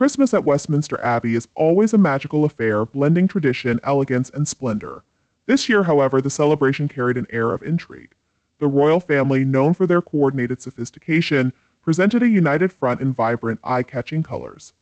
Christmas at Westminster Abbey is always a magical affair, blending tradition, elegance, and splendor. This year, however, the celebration carried an air of intrigue. The royal family, known for their coordinated sophistication, presented a united front in vibrant, eye-catching colors.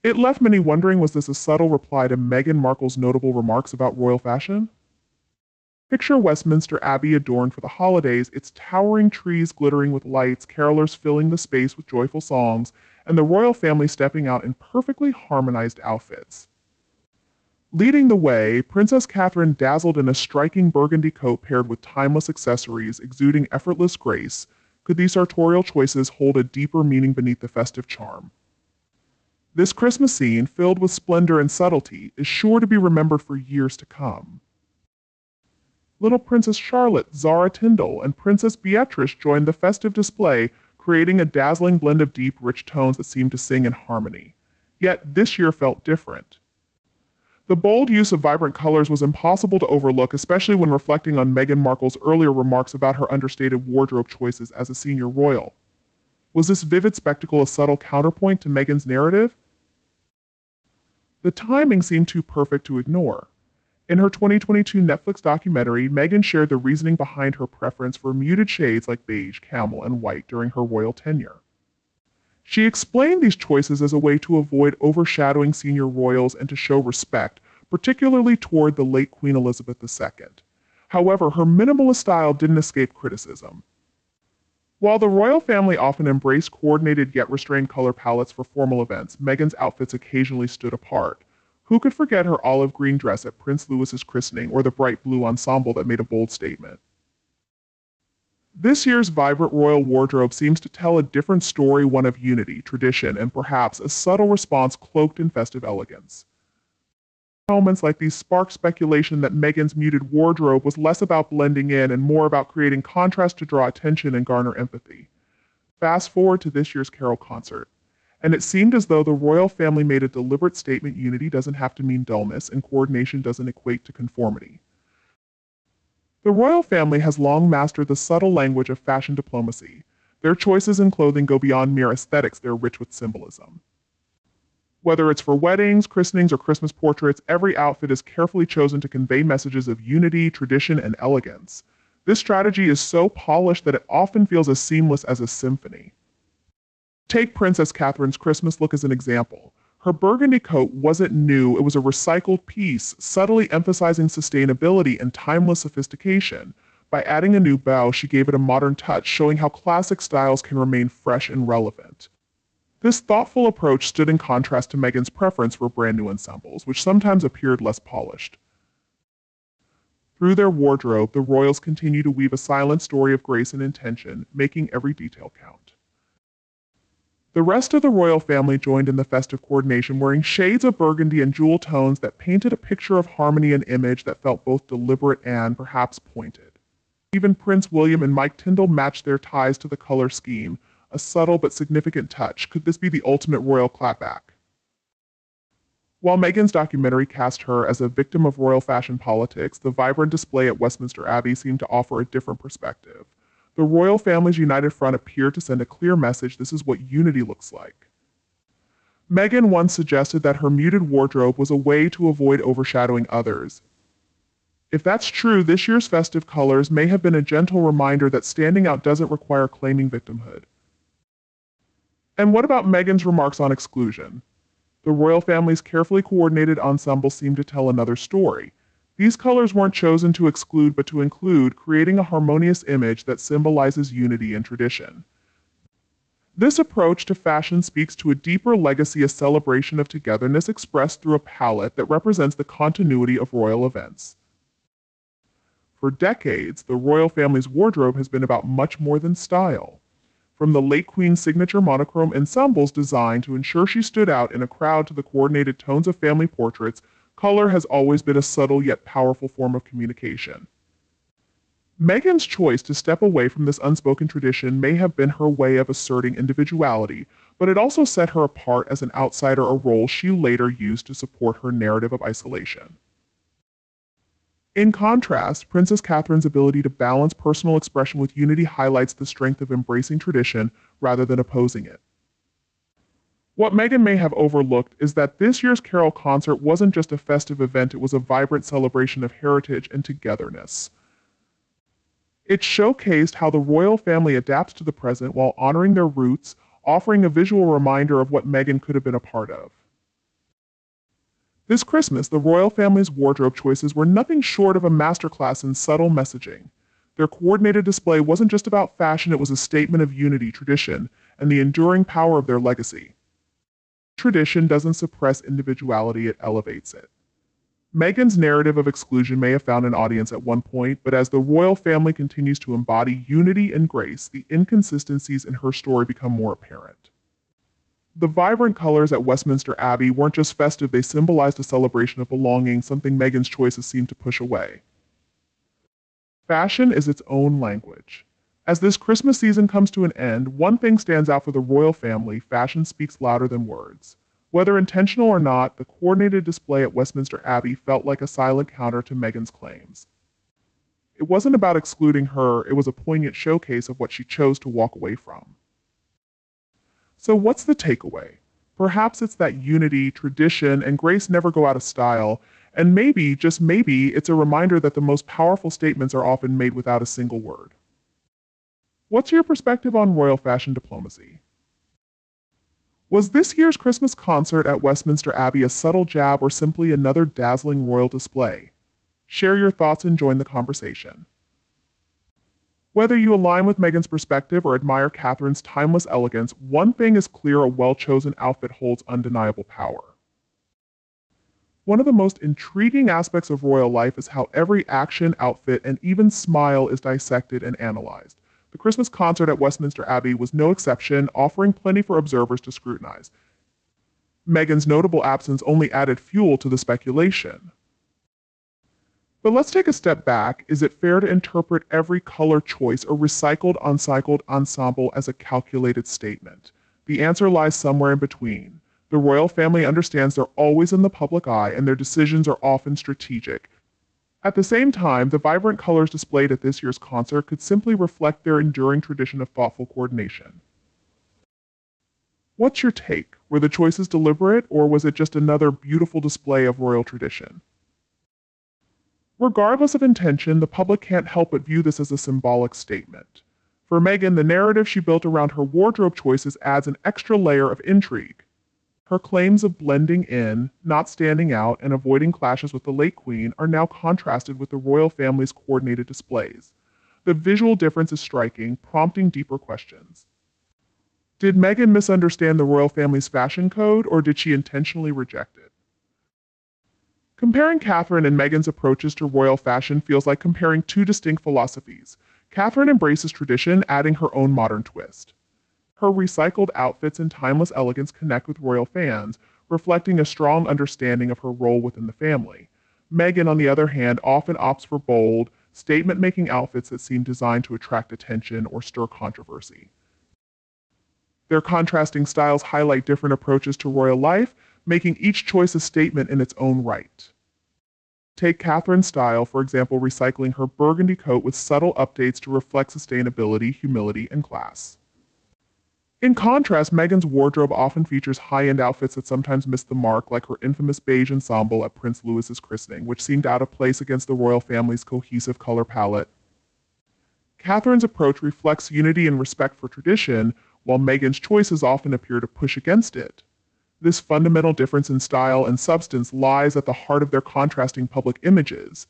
It left many wondering, was this a subtle reply to Meghan Markle's notable remarks about royal fashion? Picture Westminster Abbey adorned for the holidays, its towering trees glittering with lights, carolers filling the space with joyful songs, and the royal family stepping out in perfectly harmonized outfits. Leading the way, Princess Catherine dazzled in a striking burgundy coat paired with timeless accessories, exuding effortless grace. Could these sartorial choices hold a deeper meaning beneath the festive charm? This Christmas scene, filled with splendor and subtlety, is sure to be remembered for years to come. Little Princess Charlotte, Zara Tindall, and Princess Beatrice joined the festive display, creating a dazzling blend of deep, rich tones that seemed to sing in harmony. Yet, this year felt different. The bold use of vibrant colors was impossible to overlook, especially when reflecting on Meghan Markle's earlier remarks about her understated wardrobe choices as a senior royal. Was this vivid spectacle a subtle counterpoint to Meghan's narrative? The timing seemed too perfect to ignore. In her 2022 Netflix documentary, Meghan shared the reasoning behind her preference for muted shades like beige, camel, and white during her royal tenure. She explained these choices as a way to avoid overshadowing senior royals and to show respect, particularly toward the late Queen Elizabeth II. However, her minimalist style didn't escape criticism. While the royal family often embraced coordinated yet restrained color palettes for formal events, Meghan's outfits occasionally stood apart. Who could forget her olive green dress at Prince Louis's christening or the bright blue ensemble that made a bold statement? This year's vibrant royal wardrobe seems to tell a different story, one of unity, tradition, and perhaps a subtle response cloaked in festive elegance. Moments like these spark speculation that Meghan's muted wardrobe was less about blending in and more about creating contrast to draw attention and garner empathy. Fast forward to this year's Carol concert, and it seemed as though the royal family made a deliberate statement: unity doesn't have to mean dullness, and coordination doesn't equate to conformity. The royal family has long mastered the subtle language of fashion diplomacy. Their choices in clothing go beyond mere aesthetics, they're rich with symbolism. Whether it's for weddings, christenings, or Christmas portraits, every outfit is carefully chosen to convey messages of unity, tradition, and elegance. This strategy is so polished that it often feels as seamless as a symphony. Take Princess Catherine's Christmas look as an example. Her burgundy coat wasn't new, it was a recycled piece, subtly emphasizing sustainability and timeless sophistication. By adding a new bow, she gave it a modern touch, showing how classic styles can remain fresh and relevant. This thoughtful approach stood in contrast to Meghan's preference for brand new ensembles, which sometimes appeared less polished. Through their wardrobe, the royals continue to weave a silent story of grace and intention, making every detail count. The rest of the royal family joined in the festive coordination, wearing shades of burgundy and jewel tones that painted a picture of harmony and image that felt both deliberate and perhaps pointed. Even Prince William and Mike Tindall matched their ties to the color scheme, a subtle but significant touch. Could this be the ultimate royal clapback? While Meghan's documentary cast her as a victim of royal fashion politics, the vibrant display at Westminster Abbey seemed to offer a different perspective. The royal family's united front appeared to send a clear message: this is what unity looks like. Meghan once suggested that her muted wardrobe was a way to avoid overshadowing others. If that's true, this year's festive colors may have been a gentle reminder that standing out doesn't require claiming victimhood. And what about Meghan's remarks on exclusion? The royal family's carefully coordinated ensemble seemed to tell another story. These colors weren't chosen to exclude but to include, creating a harmonious image that symbolizes unity and tradition. This approach to fashion speaks to a deeper legacy, a celebration of togetherness expressed through a palette that represents the continuity of royal events. For decades, the royal family's wardrobe has been about much more than style. From the late Queen's signature monochrome ensembles designed to ensure she stood out in a crowd to the coordinated tones of family portraits, color has always been a subtle yet powerful form of communication. Meghan's choice to step away from this unspoken tradition may have been her way of asserting individuality, but it also set her apart as an outsider, a role she later used to support her narrative of isolation. In contrast, Princess Catherine's ability to balance personal expression with unity highlights the strength of embracing tradition rather than opposing it. What Meghan may have overlooked is that this year's Carol concert wasn't just a festive event, it was a vibrant celebration of heritage and togetherness. It showcased how the royal family adapts to the present while honoring their roots, offering a visual reminder of what Meghan could have been a part of. This Christmas, the royal family's wardrobe choices were nothing short of a masterclass in subtle messaging. Their coordinated display wasn't just about fashion, it was a statement of unity, tradition, and the enduring power of their legacy. Tradition doesn't suppress individuality, it elevates it. Meghan's narrative of exclusion may have found an audience at one point, but as the royal family continues to embody unity and grace, the inconsistencies in her story become more apparent. The vibrant colors at Westminster Abbey weren't just festive, they symbolized a celebration of belonging, something Meghan's choices seemed to push away. Fashion is its own language. As this Christmas season comes to an end, one thing stands out for the royal family: fashion speaks louder than words. Whether intentional or not, the coordinated display at Westminster Abbey felt like a silent counter to Meghan's claims. It wasn't about excluding her, it was a poignant showcase of what she chose to walk away from. So what's the takeaway? Perhaps it's that unity, tradition, and grace never go out of style, and maybe, just maybe, it's a reminder that the most powerful statements are often made without a single word. What's your perspective on royal fashion diplomacy? Was this year's Christmas concert at Westminster Abbey a subtle jab or simply another dazzling royal display? Share your thoughts and join the conversation. Whether you align with Meghan's perspective or admire Catherine's timeless elegance, one thing is clear: a well-chosen outfit holds undeniable power. One of the most intriguing aspects of royal life is how every action, outfit, and even smile is dissected and analyzed. The Christmas concert at Westminster Abbey was no exception, offering plenty for observers to scrutinize. Meghan's notable absence only added fuel to the speculation. But let's take a step back. Is it fair to interpret every color choice or recycled, uncycled ensemble as a calculated statement? The answer lies somewhere in between. The royal family understands they're always in the public eye, and their decisions are often strategic. At the same time, the vibrant colors displayed at this year's concert could simply reflect their enduring tradition of thoughtful coordination. What's your take? Were the choices deliberate, or was it just another beautiful display of royal tradition? Regardless of intention, the public can't help but view this as a symbolic statement. For Meghan, the narrative she built around her wardrobe choices adds an extra layer of intrigue. Her claims of blending in, not standing out, and avoiding clashes with the late Queen are now contrasted with the royal family's coordinated displays. The visual difference is striking, prompting deeper questions. Did Meghan misunderstand the royal family's fashion code, or did she intentionally reject it? Comparing Catherine and Meghan's approaches to royal fashion feels like comparing two distinct philosophies. Catherine embraces tradition, adding her own modern twist. Her recycled outfits and timeless elegance connect with royal fans, reflecting a strong understanding of her role within the family. Meghan, on the other hand, often opts for bold, statement-making outfits that seem designed to attract attention or stir controversy. Their contrasting styles highlight different approaches to royal life, making each choice a statement in its own right. Take Catherine's style, for example, recycling her burgundy coat with subtle updates to reflect sustainability, humility, and class. In contrast, Meghan's wardrobe often features high-end outfits that sometimes miss the mark, like her infamous beige ensemble at Prince Louis's christening, which seemed out of place against the royal family's cohesive color palette. Catherine's approach reflects unity and respect for tradition, while Meghan's choices often appear to push against it. This fundamental difference in style and substance lies at the heart of their contrasting public images.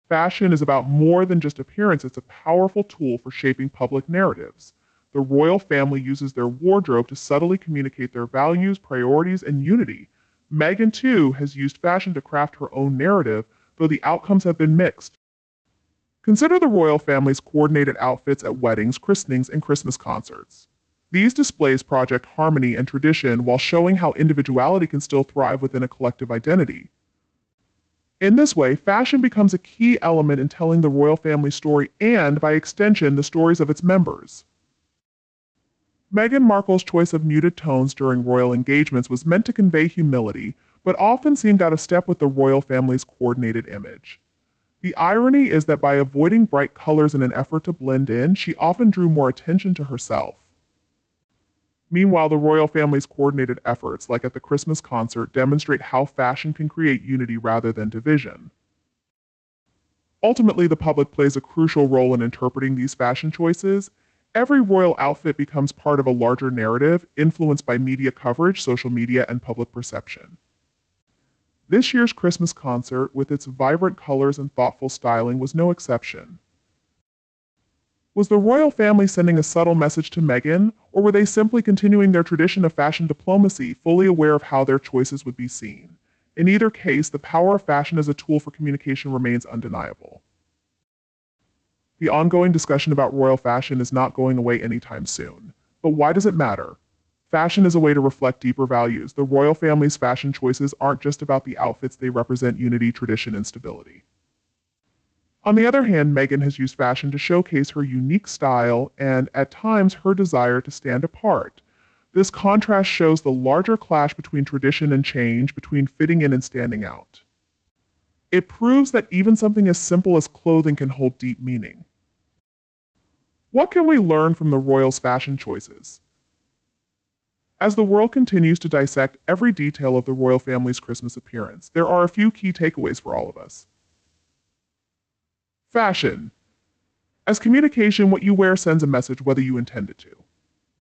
Fashion is about more than just appearance, it's a powerful tool for shaping public narratives. The royal family uses their wardrobe to subtly communicate their values, priorities, and unity. Meghan, too, has used fashion to craft her own narrative, though the outcomes have been mixed. Consider the royal family's coordinated outfits at weddings, christenings, and Christmas concerts. These displays project harmony and tradition while showing how individuality can still thrive within a collective identity. In this way, fashion becomes a key element in telling the royal family story and, by extension, the stories of its members. Meghan Markle's choice of muted tones during royal engagements was meant to convey humility, but often seemed out of step with the royal family's coordinated image. The irony is that by avoiding bright colors in an effort to blend in, she often drew more attention to herself. Meanwhile, the royal family's coordinated efforts, like at the Christmas concert, demonstrate how fashion can create unity rather than division. Ultimately, the public plays a crucial role in interpreting these fashion choices. Every royal outfit becomes part of a larger narrative, influenced by media coverage, social media, and public perception. This year's Christmas concert, with its vibrant colors and thoughtful styling, was no exception. Was the royal family sending a subtle message to Meghan, or were they simply continuing their tradition of fashion diplomacy, fully aware of how their choices would be seen? In either case, the power of fashion as a tool for communication remains undeniable. The ongoing discussion about royal fashion is not going away anytime soon. But why does it matter? Fashion is a way to reflect deeper values. The royal family's fashion choices aren't just about the outfits, they represent unity, tradition, and stability. On the other hand, Meghan has used fashion to showcase her unique style and, at times, her desire to stand apart. This contrast shows the larger clash between tradition and change, between fitting in and standing out. It proves that even something as simple as clothing can hold deep meaning. What can we learn from the royals' fashion choices? As the world continues to dissect every detail of the royal family's Christmas appearance, there are a few key takeaways for all of us. Fashion. As communication, what you wear sends a message whether you intend it to.